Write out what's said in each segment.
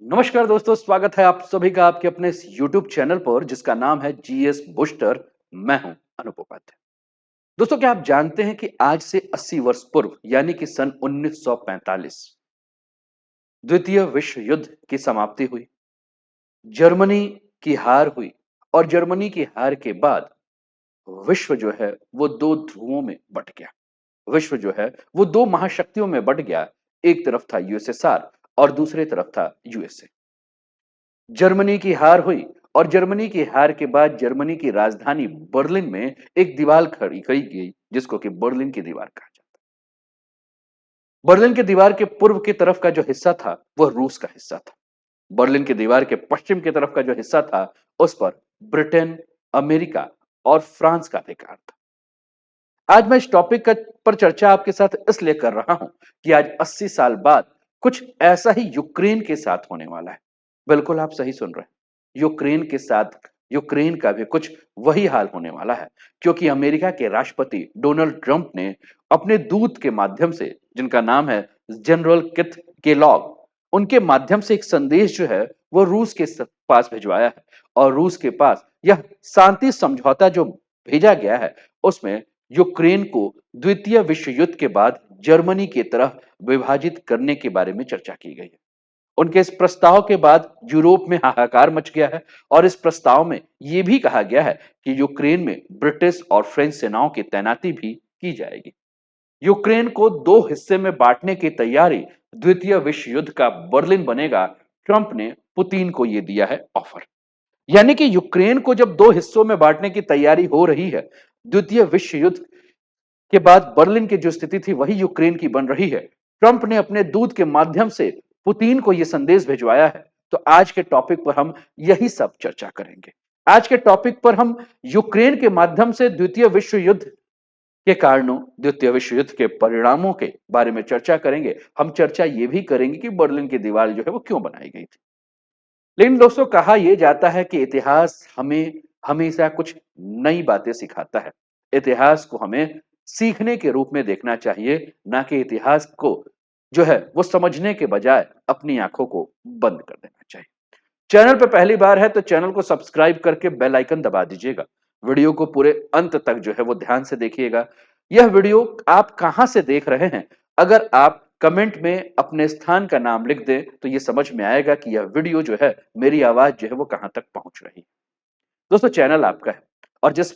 नमस्कार दोस्तों, स्वागत है आप सभी का आपके अपने इस YouTube चैनल पर जिसका नाम है जीएस बूस्टर। मैं हूं अनूप उपाध्याय। दोस्तों, क्या आप जानते हैं कि आज से 80 वर्ष पूर्व यानी कि सन 1945 द्वितीय विश्व युद्ध की समाप्ति हुई। जर्मनी की हार हुई और जर्मनी की हार के बाद विश्व जो है वो दो ध्रुवों में बंट गया। विश्व जो है वो दो महाशक्तियों में बंट गया। एक तरफ था यूएसएसआर और दूसरी तरफ था यूएसए। जर्मनी की हार हुई और जर्मनी की हार के बाद जर्मनी की राजधानी बर्लिन में एक दीवार खड़ी करी गई जिसको कि बर्लिन की दीवार कहा जाता है। बर्लिन की दीवार के पूर्व की तरफ का जो हिस्सा था वह रूस का हिस्सा था। बर्लिन की दीवार के पश्चिम की तरफ का जो हिस्सा था उस पर ब्रिटेन, अमेरिका और फ्रांस का अधिकार था। आज मैं इस टॉपिक पर चर्चा आपके साथ इसलिए कर रहा हूं कि आज 80 साल बाद कुछ ऐसा ही यूक्रेन के साथ होने वाला है। बिल्कुल आप सही सुन रहे हैं। यूक्रेन का भी कुछ वही हाल होने वाला है, क्योंकि अमेरिका के राष्ट्रपति डोनाल्ड ट्रंप ने अपने दूत के माध्यम से, जिनका नाम है जनरल किथ केलॉग, उनके माध्यम से एक संदेश जो है वो रूस के पास भिजवाया है। और रूस के पास यह शांति समझौता जो भेजा गया है उसमें यूक्रेन को द्वितीय विश्व युद्ध के बाद जर्मनी की तरह विभाजित करने के बारे में चर्चा की गई है। उनके इस प्रस्ताव के बाद यूरोप में हाहाकार मच गया है और इस प्रस्ताव में यह भी कहा गया है कि यूक्रेन में ब्रिटिश और फ्रेंच सेनाओं की तैनाती भी की जाएगी। यूक्रेन को दो हिस्से में बांटने की तैयारी द्वितीय विश्व युद्ध का बर्लिन बनेगा। ट्रंप ने पुतिन को यह दिया है ऑफर। यानी कि यूक्रेन को जब दो हिस्सों में बांटने की तैयारी हो रही है, द्वितीय विश्व युद्ध के बाद बर्लिन की जो स्थिति थी वही यूक्रेन की बन रही है। ट्रंप ने अपने दूत के माध्यम से पुतिन को यह संदेश भिजवाया है। तो आज के टॉपिक पर हम यही सब चर्चा करेंगे। आज के टॉपिक पर हम यूक्रेन के माध्यम से द्वितीय विश्व युद्ध के कारणों, द्वितीय विश्व युद्ध के परिणामों के बारे में चर्चा करेंगे। हम चर्चा यह भी करेंगे कि बर्लिन की दीवार जो है वो क्यों बनाई गई थी। लेकिन दोस्तों, कहा यह जाता है कि इतिहास हमें हमेशा कुछ नई बातें सिखाता है। इतिहास को हमें सीखने के रूप में देखना चाहिए, ना कि इतिहास को जो है वो समझने के बजाय अपनी आंखों को बंद कर देना चाहिए। चैनल पे पहली बार है तो चैनल को सब्सक्राइब करके बेल आइकन दबा दीजिएगा। वीडियो को पूरे अंत तक जो है वो ध्यान से देखिएगा। यह वीडियो आप कहां से देख रहे हैं, अगर आप कमेंट में अपने स्थान का नाम लिख दें तो ये समझ में आएगा कि यह वीडियो जो है, मेरी आवाज जो है वो कहां तक पहुंच रही है। दोस्तों, चैनल आपका है और जिस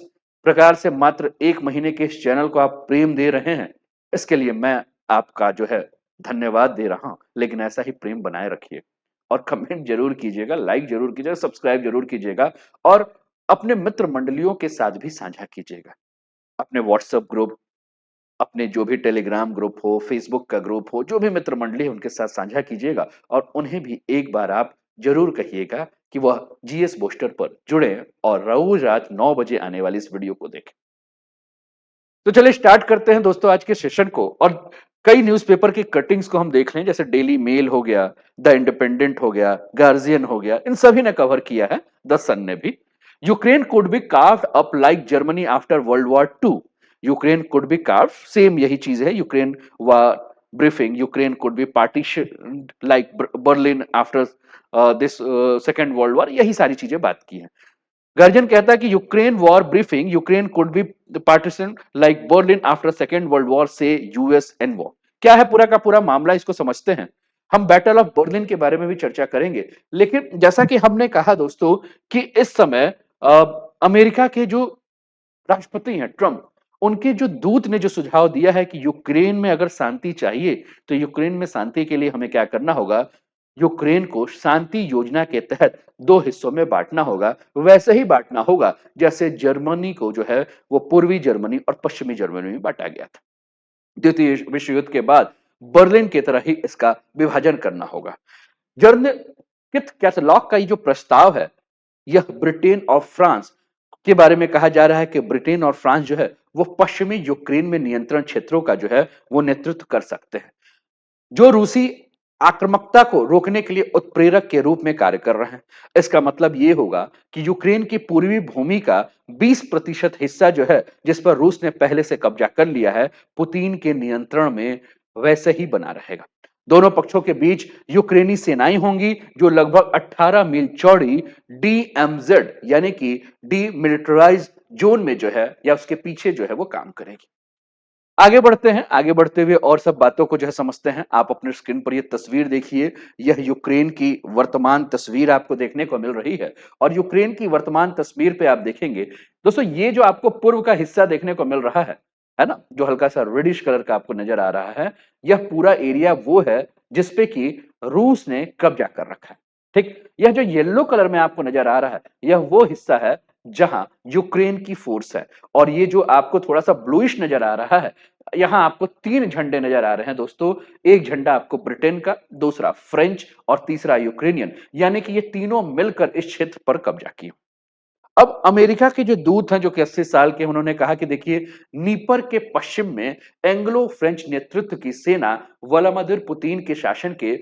प्रकार से मात्र 1 महीने के इस चैनल को आप प्रेम दे रहे हैं, इसके लिए मैं आपका जो है धन्यवाद दे रहा हूं। लेकिन ऐसा ही प्रेम बनाए रखिए और कमेंट जरूर कीजिएगा, लाइक जरूर कीजिएगा, सब्सक्राइब जरूर कीजिएगा और अपने मित्र मंडलियों के साथ भी साझा कीजिएगा। अपने व्हाट्सएप ग्रुप, अपने जो भी टेलीग्राम ग्रुप हो, फेसबुक का ग्रुप हो, जो भी मित्र मंडली है उनके साथ साझा कीजिएगा और उन्हें भी एक बार आप जरूर कहिएगा कि वह जीएस बूस्टर पर जुड़े और रोज रात 9 बजे आने वाली इस वीडियो को देखें। तो चलिए स्टार्ट करते हैं दोस्तों आज के सेशन को। और कई न्यूज़पेपर की कटिंग्स को हम देख लें, जैसे डेली मेल हो गया, द इंडिपेंडेंट हो गया, गार्जियन हो गया, इन सभी ने कवर किया है, द सन ने भी। Ukraine could be carved up like Germany after world war two. Ukraine could be carved, same यही चीज है। Ukraine war briefing, Ukraine could be partition like Berlin after this second world war, यही सारी चीजें बात की है। गर्जन कहता है कि Ukraine war briefing, Ukraine could be partition like Berlin after second world war से यूएस एंड वॉर। क्या है पूरा का पूरा मामला, इसको समझते हैं। हम बैटल ऑफ बर्लिन के बारे में भी चर्चा करेंगे। लेकिन जैसा कि हमने कहा दोस्तों कि इस समय अमेरिका के जो राष्ट्रपति हैं ट्रंप, उनके जो दूत ने जो सुझाव दिया है कि यूक्रेन में अगर शांति चाहिए तो यूक्रेन में शांति के लिए हमें क्या करना होगा, यूक्रेन को शांति योजना के तहत दो हिस्सों में बांटना होगा। वैसे ही बांटना होगा जैसे जर्मनी को जो है वो पूर्वी जर्मनी और पश्चिमी जर्मनी में बांटा गया था। द्वितीय विश्व युद्ध के बाद बर्लिन की तरह ही इसका विभाजन करना होगा। जर्नल किथ कैटलॉग का ये जो प्रस्ताव है, यह ब्रिटेन और फ्रांस के बारे में कहा जा रहा है कि ब्रिटेन और फ्रांस जो है वो पश्चिमी यूक्रेन में नियंत्रण क्षेत्रों का जो है वो नेतृत्व कर सकते हैं, जो रूसी आक्रामकता को रोकने के लिए उत्प्रेरक के रूप में कार्य कर रहे हैं। इसका मतलब यह होगा कि यूक्रेन की पूर्वी भूमि का 20% हिस्सा जो है, जिस पर रूस ने पहले से कब्जा कर लिया है, पुतिन के नियंत्रण में वैसे ही बना रहेगा। दोनों पक्षों के बीच यूक्रेनी सेनाएं होंगी जो लगभग 18 मील चौड़ी डीएमजेड यानी कि डीमिलिटराइज्ड जोन में जो है या उसके पीछे जो है वो काम करेगी। आगे बढ़ते हैं, आगे बढ़ते हुए और सब बातों को जो है समझते हैं। आप अपने स्क्रीन पर ये तस्वीर देखिए, यह यूक्रेन की वर्तमान तस्वीर आपको देखने को मिल रही है और यूक्रेन की वर्तमान तस्वीर पे आप देखेंगे, दोस्तों ये जो आपको पूर्व का हिस्सा देखने को मिल रहा है ना? जो हल्का सा रेडिश कलर का आपको नजर आ रहा है, यह पूरा एरिया वो है जिसपे कि रूस ने कब्जा कर रखा है, ठीक? यह जो येलो कलर में आपको नजर आ रहा है, यह वो हिस्सा है जहां यूक्रेन की फोर्स है और ये जो आपको थोड़ा-सा ब्लूइश नजर आ रहा है, यहां आपको 3 झंडे नजर आ रहे हैं दोस्तों। एक झंडा आपको ब्रिटेन का, दूसरा फ्रेंच और तीसरा यूक्रेनियन, यानी कि ये तीनों मिलकर इस क्षेत्र पर कब्जा किए। अब अमेरिका के जो दूत हैं जो कि 80 साल के, उन्होंने कहा कि देखिए नीपर के पश्चिम में एंग्लो फ्रेंच नेतृत्व की सेना व्लादिमीर पुतिन के शासन के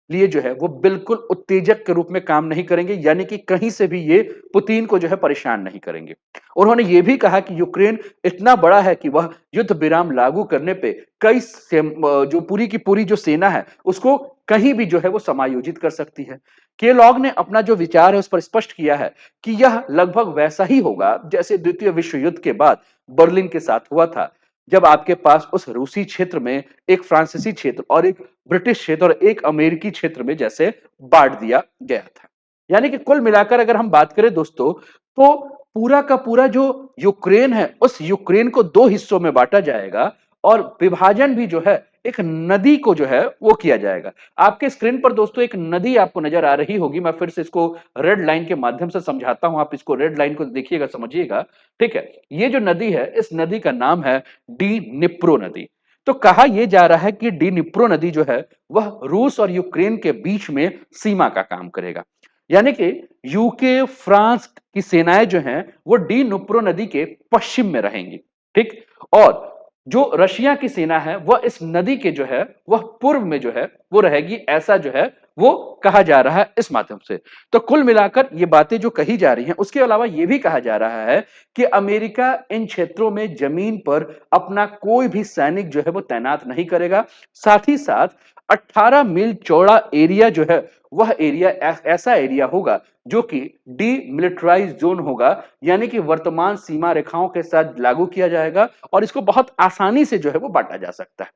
लिए जो है वो बिल्कुल उत्तेजक के रूप में काम नहीं करेंगे, यानी कि कहीं से भी ये पुतिन को जो है परेशान नहीं करेंगे। उन्होंने ये भी कहा कि यूक्रेन इतना बड़ा है कि वह युद्ध विराम लागू करने पे जो पूरी की पूरी जो सेना है उसको कहीं भी जो है वो समायोजित कर सकती है। केलॉग ने अपना जो विचार है उस पर स्पष्ट किया है कि यह लगभग वैसा ही होगा जैसे द्वितीय विश्व युद्ध के बाद बर्लिन के साथ हुआ था, जब आपके पास उस रूसी क्षेत्र में एक फ्रांसीसी क्षेत्र और एक ब्रिटिश क्षेत्र और एक अमेरिकी क्षेत्र में जैसे बांट दिया गया था। यानी कि कुल मिलाकर अगर हम बात करें दोस्तों, तो पूरा का पूरा जो यूक्रेन है उस यूक्रेन को दो हिस्सों में बांटा जाएगा और विभाजन भी जो है एक नदी को जो है वो किया जाएगा। आपके स्क्रीन पर दोस्तों एक नदी आपको नजर आ रही होगी, मैं फिर से इसको रेड लाइन के माध्यम से समझाता हूं, आप इसको रेड लाइन को देखिएगा, समझिएगा। ठीक है, ये जो नदी है इस नदी का नाम है डीनिप्रो नदी। तो कहा यह जा रहा है कि डीनिप्रो नदी जो है वह रूस और यूक्रेन के बीच में सीमा का काम करेगा, यानी कि यूके फ्रांस की सेनाएं जो हैं वो डीनिप्रो नदी के पश्चिम में रहेंगी, ठीक। और जो रशिया की सेना है वह इस नदी के जो है वह पूर्व में जो है वो रहेगी, ऐसा जो है वो कहा जा रहा है इस माध्यम से। तो कुल मिलाकर ये बातें जो कही जा रही हैं, उसके अलावा ये भी कहा जा रहा है कि अमेरिका इन क्षेत्रों में जमीन पर अपना कोई भी सैनिक जो है वो तैनात नहीं करेगा। साथ ही साथ 18 मील चौड़ा एरिया जो है वह एरिया ऐसा एरिया होगा जो कि डीमिलिटराइज्ड जोन होगा, यानी कि वर्तमान सीमा रेखाओं के साथ लागू किया जाएगा और इसको बहुत आसानी से जो है वो बांटा जा सकता है।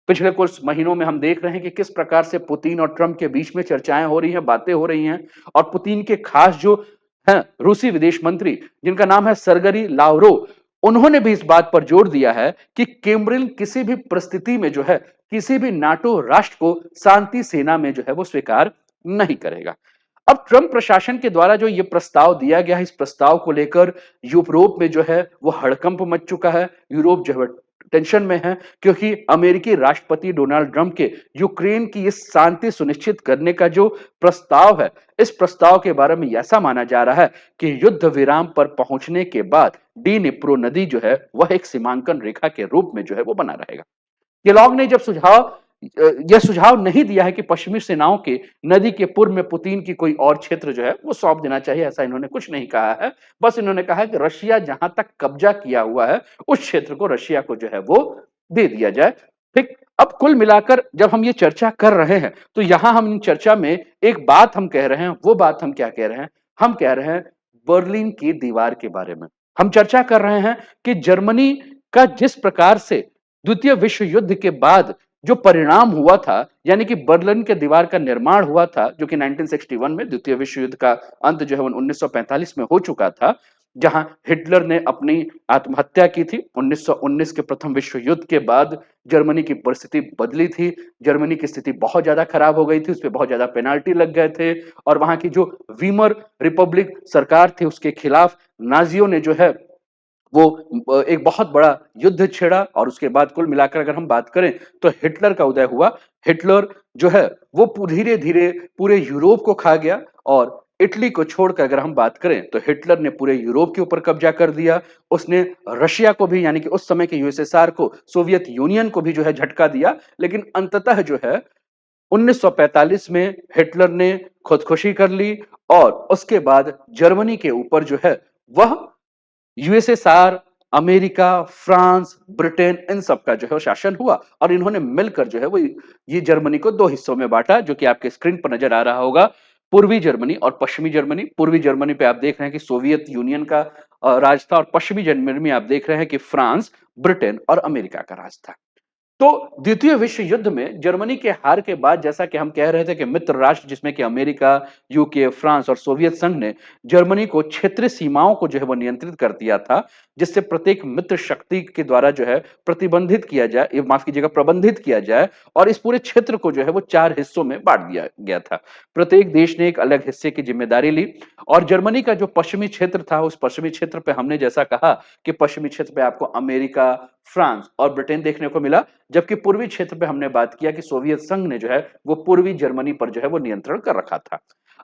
पिछले कुछ महीनों में हम देख रहे हैं कि किस प्रकार से पुतिन और ट्रंप के बीच में चर्चाएं हो रही हैं, बातें हो रही हैं और पुतिन के खास जो हैं रूसी विदेश मंत्री जिनका नाम है सरगरी लावरोव, उन्होंने भी इस बात पर जोर दिया है कि केम्ब्रिल किसी भी परिस्थिति में जो है किसी भी नाटो राष्ट्र को शांति सेना में जो है वो स्वीकार नहीं करेगा। अब ट्रंप प्रशासन के द्वारा जो ये प्रस्ताव दिया गया है, इस प्रस्ताव को लेकर यूरोप में जो है वो हड़कंप मच चुका है। यूरोप जो है टेंशन में है क्योंकि अमेरिकी राष्ट्रपति डोनाल्ड ट्रंप के यूक्रेन की इस शांति सुनिश्चित करने का जो प्रस्ताव है, इस प्रस्ताव के बारे में ऐसा माना जा रहा है कि युद्ध विराम पर पहुंचने के बाद डीनिप्रो नदी जो है वह एक सीमांकन रेखा के रूप में जो है वो बना रहेगा। केलॉग ने जब यह सुझाव नहीं दिया है कि पश्चिमी सेनाओं के नदी के पूर्व में पुतिन की कोई और क्षेत्र जो है वो सौंप देना चाहिए, ऐसा इन्होंने कुछ नहीं कहा है। बस इन्होंने कहा है कि रशिया जहां तक कब्जा किया हुआ है उस क्षेत्र को रशिया को जो है वो दे दिया जाए, ठीक। अब कुल मिलाकर जब हम ये चर्चा कर रहे हैं तो यहां हम इन चर्चा में एक बात हम कह रहे हैं, वो बात हम क्या कह रहे हैं, हम कह रहे हैं बर्लिन की दीवार के बारे में। हम चर्चा कर रहे हैं कि जर्मनी का जिस प्रकार से द्वितीय विश्व युद्ध के बाद जो परिणाम हुआ था, यानी कि बर्लिन के दीवार का निर्माण हुआ था जो कि 1961 में द्वितीय विश्व युद्ध का अंत जो है 1945 में हो चुका था, जहां हिटलर ने अपनी आत्महत्या की थी। 1919 के प्रथम विश्व युद्ध के बाद जर्मनी की परिस्थिति बदली थी, जर्मनी की स्थिति बहुत ज्यादा खराब हो गई थी, उस पर बहुत ज्यादा पेनाल्टी लग गए थे और वहां की जो वीमर रिपब्लिक सरकार थी उसके खिलाफ नाजियों ने जो है वो एक बहुत बड़ा युद्ध छेड़ा और उसके बाद कुल मिलाकर अगर हम बात करें तो हिटलर का उदय हुआ। हिटलर जो है वो धीरे धीरे पूरे यूरोप को खा गया और इटली को छोड़कर अगर हम बात करें तो हिटलर ने पूरे यूरोप के ऊपर कब्जा कर दिया। उसने रशिया को भी, यानी कि उस समय के यूएसएसआर को, सोवियत यूनियन को भी जो है झटका दिया, लेकिन अंततः जो है 1945 में हिटलर ने खुदकुशी कर ली और उसके बाद जर्मनी के ऊपर जो है वह USSR America, France, Britain in सब का जो है वो शासन हुआ और इन्होंने मिलकर जो है वो ये जर्मनी को 2 हिस्सों में बाँटा, जो कि आपके स्क्रीन पर नज़र आ रहा होगा। पूर्वी जर्मनी और पश्चिमी जर्मनी। पूर्वी जर्मनी पे आप देख रहे हैं कि सोवियत यूनियन का राज था और पश्चिमी जर्मनी में आप देख रहे हैं कि फ्रांस, ब्रिटेन और अमेरिका का राज था। तो द्वितीय विश्व युद्ध में जर्मनी के हार के बाद जैसा कि हम कह रहे थे कि मित्र राष्ट्र जिसमें कि अमेरिका, यूके, फ्रांस और सोवियत संघ ने जर्मनी को क्षेत्रीय सीमाओं को जो है वो नियंत्रित कर दिया था, जिससे प्रत्येक मित्र शक्ति के द्वारा जो है प्रतिबंधित किया जाए, माफ कीजिएगा, प्रबंधित किया जाए और इस पूरे क्षेत्र को जो है वो 4 हिस्सों में बांट दिया गया था। प्रत्येक देश ने एक अलग हिस्से की जिम्मेदारी ली और जर्मनी का जो पश्चिमी क्षेत्र था, उस पश्चिमी क्षेत्र पे हमने जैसा कहा कि पश्चिमी क्षेत्र पे आपको अमेरिका, फ्रांस और ब्रिटेन देखने को मिला, जबकि पूर्वी क्षेत्र पे हमने बात किया कि सोवियत संघ ने जो है वो पूर्वी जर्मनी पर जो है वो नियंत्रण कर रखा था।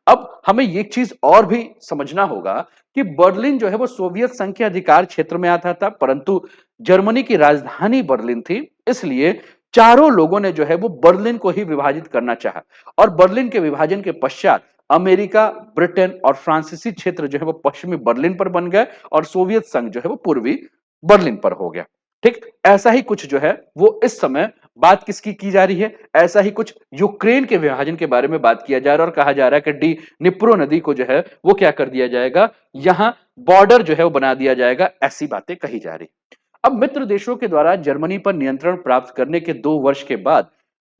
अब हमें ये चीज और भी समझना होगा कि बर्लिन जो है वो सोवियत संघ के अधिकार क्षेत्र में आता था, परंतु जर्मनी की राजधानी बर्लिन थी, इसलिए चारों लोगों ने जो है वो बर्लिन को ही विभाजित करना चाहा और बर्लिन के विभाजन के पश्चात अमेरिका, ब्रिटेन और फ्रांसीसी क्षेत्र जो है वो पश्चिमी बर्लिन पर बन गए और सोवियत संघ जो है वो पूर्वी बर्लिन पर हो गया। ठीक ऐसा ही कुछ जो है वो इस समय बात किसकी की जा रही है, ऐसा ही कुछ यूक्रेन के विभाजन के बारे में बात किया जा रहा है और कहा जा रहा है कि डी निप्रो नदी को जो है वो क्या कर दिया जाएगा, यहां बॉर्डर जो है वो बना दिया जाएगा, ऐसी बातें कही जा रही। अब मित्र देशों के द्वारा जर्मनी पर नियंत्रण प्राप्त करने के 2 वर्ष के बाद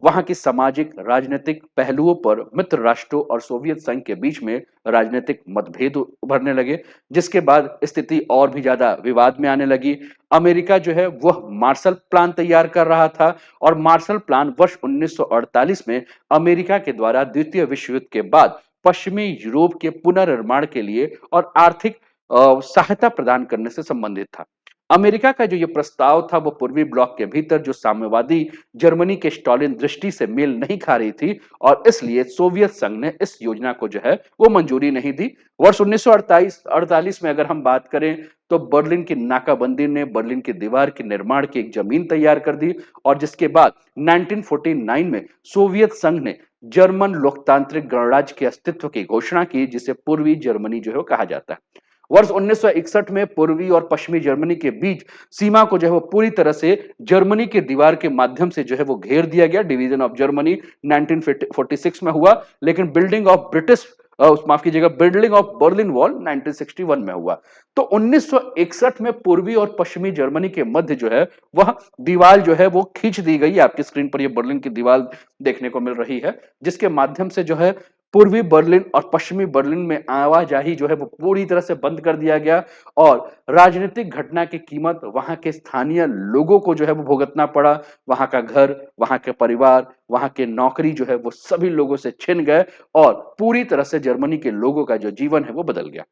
वहां की सामाजिक राजनीतिक पहलुओं पर मित्र राष्ट्रों और सोवियत संघ के बीच में राजनीतिक मतभेद उभरने लगे, जिसके बाद स्थिति और भी ज्यादा विवाद में आने लगी। अमेरिका जो है वह मार्शल प्लान तैयार कर रहा था और मार्शल प्लान वर्ष 1948 में अमेरिका के द्वारा द्वितीय विश्व युद्ध के बाद पश्चिमी यूरोप के पुनर्निर्माण के लिए और आर्थिक सहायता प्रदान करने से संबंधित था। अमेरिका का जो ये प्रस्ताव था वो पूर्वी ब्लॉक के भीतर जो साम्यवादी जर्मनी के स्टालिन दृष्टि से मेल नहीं खा रही थी और इसलिए सोवियत संघ ने इस योजना को जो है वो मंजूरी नहीं दी। वर्ष 1948 में अगर हम बात करें तो बर्लिन की नाकाबंदी ने बर्लिन की दीवार के निर्माण की एक जमीन तैयार कर दी और जिसके बाद 1949 में सोवियत संघ ने जर्मन लोकतांत्रिक गणराज्य के अस्तित्व की घोषणा की, जिसे पूर्वी जर्मनी जो है कहा जाता है। वर्ष 1961 में पूर्वी और पश्चिमी जर्मनी के बीच सीमा को जो है वो पूरी तरह से जर्मनी की दीवार के माध्यम से जो है वो घेर दिया गया। डिवीजन ऑफ जर्मनी 1946 में हुआ, लेकिन बिल्डिंग ऑफ ब्रिटिश माफ कीजिएगा, बिल्डिंग ऑफ बर्लिन वॉल 1961 में हुआ। तो 1961 में पूर्वी और पश्चिमी जर्मनी के मध्य जो है वह दीवार जो है वो खींच दी गई। आपकी स्क्रीन पर ये बर्लिन की दीवार देखने को मिल रही है, जिसके माध्यम से जो है पूर्वी बर्लिन और पश्चिमी बर्लिन में आवाजाही जो है वो पूरी तरह से बंद कर दिया गया और राजनीतिक घटना की कीमत वहां के स्थानीय लोगों को जो है वो भुगतना पड़ा। वहां का घर, वहां के परिवार, वहां के नौकरी जो है वो सभी लोगों से छिन गए और पूरी तरह से जर्मनी के लोगों का जो जीवन है वो बदल गया।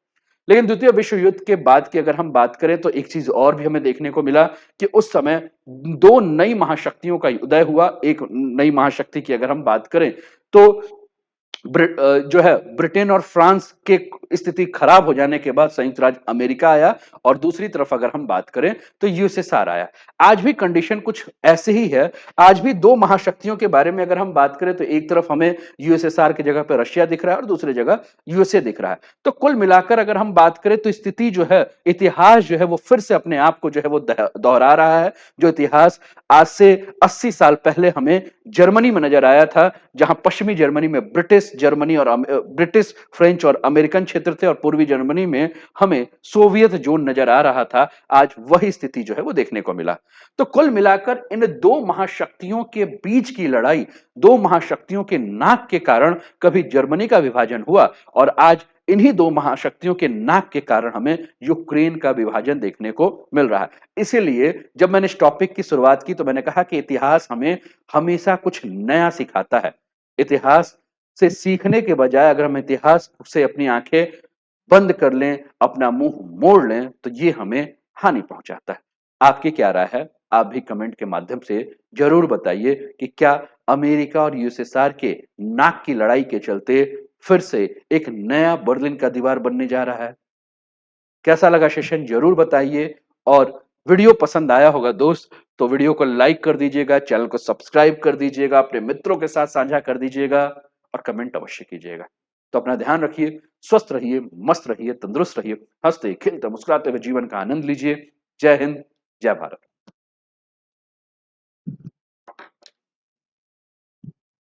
लेकिन द्वितीय विश्व युद्ध के बाद की अगर हम बात करें तो एक चीज और भी हमें देखने को मिला कि उस समय दो नई महाशक्तियों का उदय हुआ। एक नई महाशक्ति की अगर हम बात करें तो जो है ब्रिटेन और फ्रांस के स्थिति खराब हो जाने के बाद संयुक्त राज्य अमेरिका आया और दूसरी तरफ अगर हम बात करें तो यूएसएसआर आया। आज भी कंडीशन कुछ ऐसे ही है। आज भी दो महाशक्तियों के बारे में अगर हम बात करें तो एक तरफ हमें यूएसएसआर की जगह पर रशिया दिख रहा है और दूसरी जगह यूएसए दिख रहा है। तो कुल मिलाकर अगर हम बात करें तो स्थिति जो है, इतिहास जो है वो फिर से अपने आप को जो है वो दोहरा रहा है। जो इतिहास आज से 80 साल पहले हमें जर्मनी में नजर आया था, जहां पश्चिमी जर्मनी में ब्रिटिश जर्मनी और ब्रिटिश, फ्रेंच और अमेरिकन क्षेत्र थे और पूर्वी जर्मनी में हमें सोवियत जोन नजर आ रहा था, आज वही स्थिति जो है वो देखने को मिला। तो कुल मिलाकर इन दो महाशक्तियों के बीच की लड़ाई, दो महाशक्तियों के नाक के कारण कभी जर्मनी का विभाजन हुआ और आज इन्हीं दो महाशक्तियों के नाक के कारण हमें यूक्रेन का विभाजन देखने को मिल रहा है। इसीलिए जब मैंने इस टॉपिक की शुरुआत की तो मैंने कहा कि इतिहास हमें हमेशा कुछ नया सिखाता है। इतिहास से सीखने के बजाय अगर हम इतिहास से अपनी आंखें बंद कर लें, अपना मुंह मोड़ लें, तो ये हमें हानि पहुंचाता है। आपकी क्या राय है? आप भी कमेंट के माध्यम से जरूर बताइए कि क्या अमेरिका और यूएसएसआर के नाक की लड़ाई के चलते फिर से एक नया बर्लिन का दीवार बनने जा रहा है? कैसा लगा सेशन जरूर बताइए और वीडियो पसंद आया होगा दोस्त तो वीडियो को लाइक कर दीजिएगा, चैनल को सब्सक्राइब कर दीजिएगा, अपने मित्रों के साथ साझा कर दीजिएगा और कमेंट अवश्य कीजिएगा। तो अपना ध्यान रखिए, स्वस्थ रहिए, मस्त रहिए, तंदुरुस्त रहिए, हंसते खेलते मुस्कुराते हुए जीवन का आनंद लीजिए। जय हिंद, जय भारत।